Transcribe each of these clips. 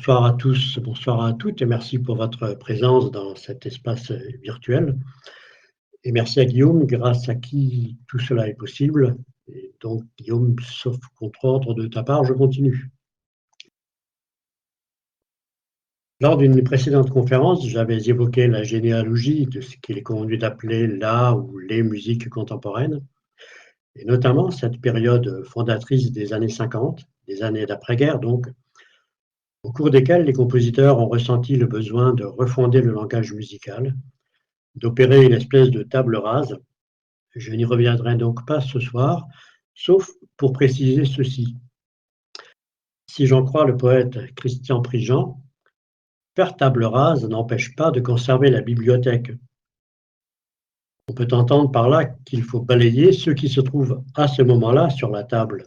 Bonsoir à tous, bonsoir à toutes et merci pour votre présence dans cet espace virtuel. Et merci à Guillaume, grâce à qui tout cela est possible. Et donc, Guillaume, sauf contre-ordre de ta part, je continue. Lors d'une précédente conférence, j'avais évoqué la généalogie de ce qu'il est convenu d'appeler la ou les musiques contemporaines, et notamment cette période fondatrice des années 50, des années d'après-guerre donc, au cours desquelles les compositeurs ont ressenti le besoin de refonder le langage musical, d'opérer une espèce de table rase. Je n'y reviendrai donc pas ce soir, sauf pour préciser ceci. Si j'en crois le poète Christian Prigent, faire table rase n'empêche pas de conserver la bibliothèque. On peut entendre par là qu'il faut balayer ce qui se trouve à ce moment-là sur la table.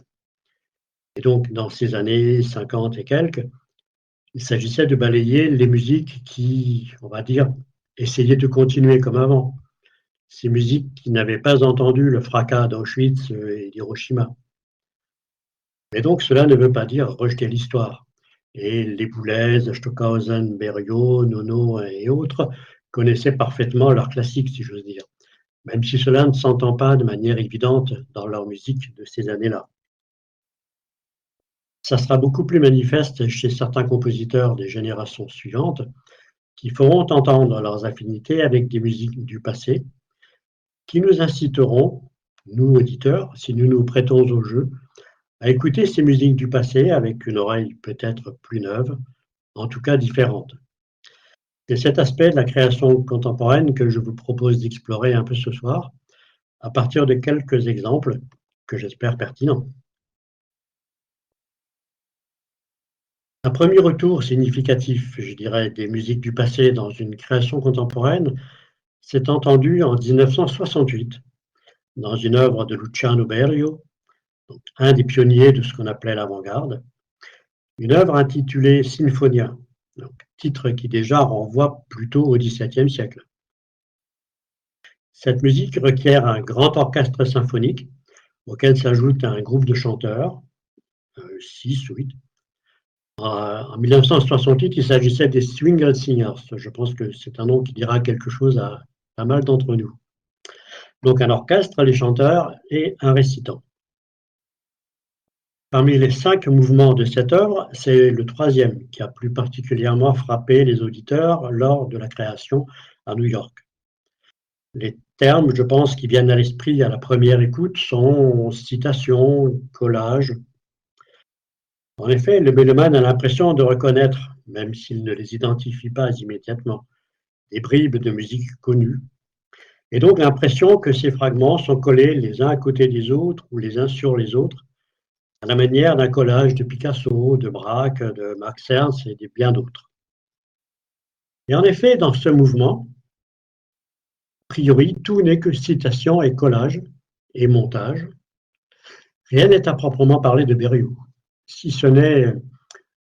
Et donc, dans ces années 50 et quelques, il s'agissait de balayer les musiques qui, on va dire, essayaient de continuer comme avant. Ces musiques qui n'avaient pas entendu le fracas d'Auschwitz et d'Hiroshima. Mais donc, cela ne veut pas dire rejeter l'histoire. Et les Boulez, Stockhausen, Berio, Nono et autres connaissaient parfaitement leurs classiques, si j'ose dire, même si cela ne s'entend pas de manière évidente dans leur musique de ces années-là. Ça sera beaucoup plus manifeste chez certains compositeurs des générations suivantes qui feront entendre leurs affinités avec des musiques du passé, qui nous inciteront, nous auditeurs, si nous nous prêtons au jeu, à écouter ces musiques du passé avec une oreille peut-être plus neuve, en tout cas différente. C'est cet aspect de la création contemporaine que je vous propose d'explorer un peu ce soir, à partir de quelques exemples que j'espère pertinents. Un premier retour significatif, je dirais, des musiques du passé dans une création contemporaine s'est entendu en 1968, dans une œuvre de Luciano Berio, donc un des pionniers de ce qu'on appelait l'avant-garde, une œuvre intitulée Sinfonia, donc titre qui déjà renvoie plutôt au XVIIe siècle. Cette musique requiert un grand orchestre symphonique auquel s'ajoute un groupe de chanteurs, 6 ou 8. En 1968, il s'agissait des Swingle Singers. Je pense que c'est un nom qui dira quelque chose à pas mal d'entre nous. Donc un orchestre, les chanteurs et un récitant. Parmi les 5 mouvements de cette œuvre, c'est le troisième qui a plus particulièrement frappé les auditeurs lors de la création à New York. Les termes, je pense, qui viennent à l'esprit à la première écoute sont citation, collage. En effet, le mélomane a l'impression de reconnaître, même s'il ne les identifie pas immédiatement, des bribes de musique connues, et donc l'impression que ces fragments sont collés les uns à côté des autres ou les uns sur les autres, à la manière d'un collage de Picasso, de Braque, de Max Ernst et de bien d'autres. Et en effet, dans ce mouvement, a priori, tout n'est que citation et collage et montage. Rien n'est à proprement parler de Berio, si ce n'est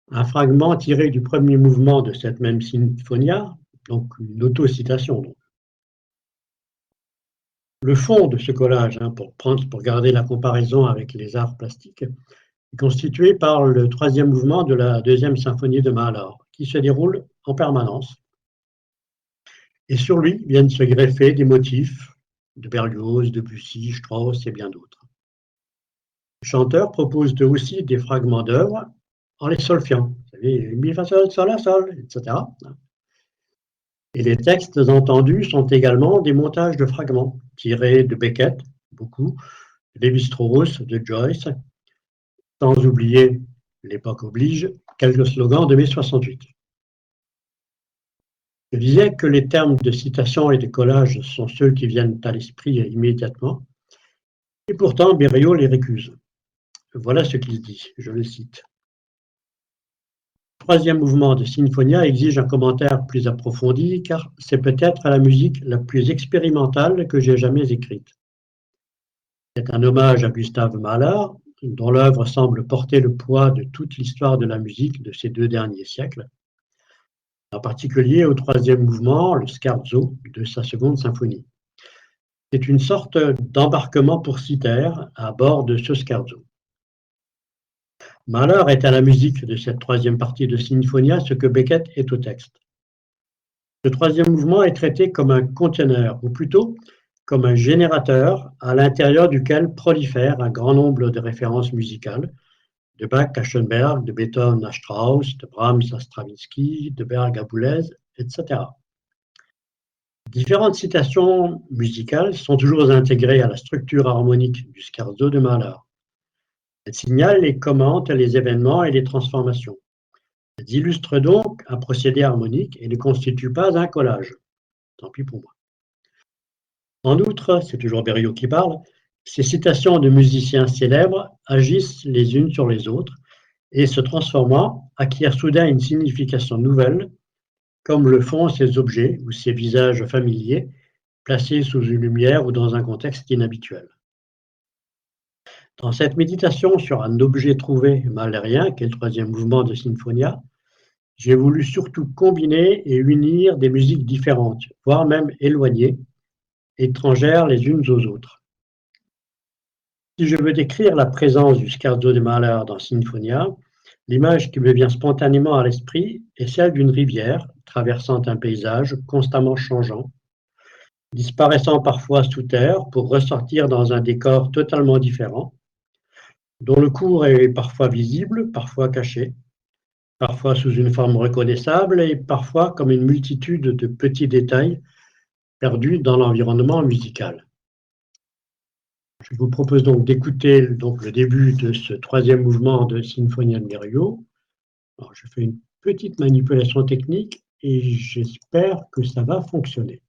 un fragment tiré du premier mouvement de cette même Sinfonia, donc une autocitation. Le fond de ce collage, pour garder la comparaison avec les arts plastiques, est constitué par le troisième mouvement de la deuxième symphonie de Mahler, qui se déroule en permanence. Et sur lui viennent se greffer des motifs de Berlioz, Debussy, Strauss et bien d'autres. Les chanteurs proposent eux aussi des fragments d'œuvres en les solfiant. Vous savez, mi, fa, sol, sol, la, sol, etc. Et les textes entendus sont également des montages de fragments tirés de Beckett, beaucoup, de Lévi-Strauss, de Joyce, sans oublier, l'époque oblige, quelques slogans de mai 68. Je disais que les termes de citation et de collage sont ceux qui viennent à l'esprit immédiatement, et pourtant Berio les récuse. Voilà ce qu'il dit, je le cite. Le troisième mouvement de Sinfonia exige un commentaire plus approfondi, car c'est peut-être la musique la plus expérimentale que j'ai jamais écrite. C'est un hommage à Gustav Mahler, dont l'œuvre semble porter le poids de toute l'histoire de la musique de ces 2 derniers siècles, en particulier au troisième mouvement, le scherzo de sa seconde symphonie. C'est une sorte d'embarquement pour Cythère à bord de ce scherzo. Mahler est à la musique de cette troisième partie de Sinfonia ce que Beckett est au texte. Ce troisième mouvement est traité comme un conteneur, ou plutôt comme un générateur à l'intérieur duquel prolifèrent un grand nombre de références musicales, de Bach à Schoenberg, de Beethoven à Strauss, de Brahms à Stravinsky, de Berg à Boulez, etc. Différentes citations musicales sont toujours intégrées à la structure harmonique du scherzo de Mahler. Elles signalent et commentent les événements et les transformations. Elles illustrent donc un procédé harmonique et ne constituent pas un collage. Tant pis pour moi. En outre, c'est toujours Berriot qui parle, ces citations de musiciens célèbres agissent les unes sur les autres et, se transformant, acquièrent soudain une signification nouvelle, comme le font ces objets ou ces visages familiers placés sous une lumière ou dans un contexte inhabituel. Dans cette méditation sur un objet trouvé mahlérien, qui est le troisième mouvement de Sinfonia, j'ai voulu surtout combiner et unir des musiques différentes, voire même éloignées, étrangères les unes aux autres. Si je veux décrire la présence du scherzo de Mahler dans Sinfonia, l'image qui me vient spontanément à l'esprit est celle d'une rivière traversant un paysage constamment changeant, disparaissant parfois sous terre pour ressortir dans un décor totalement différent, dont le cours est parfois visible, parfois caché, parfois sous une forme reconnaissable et parfois comme une multitude de petits détails perdus dans l'environnement musical. Je vous propose donc d'écouter le début de ce troisième mouvement de Sinfonia de Berio. Alors, je fais une petite manipulation technique et j'espère que ça va fonctionner.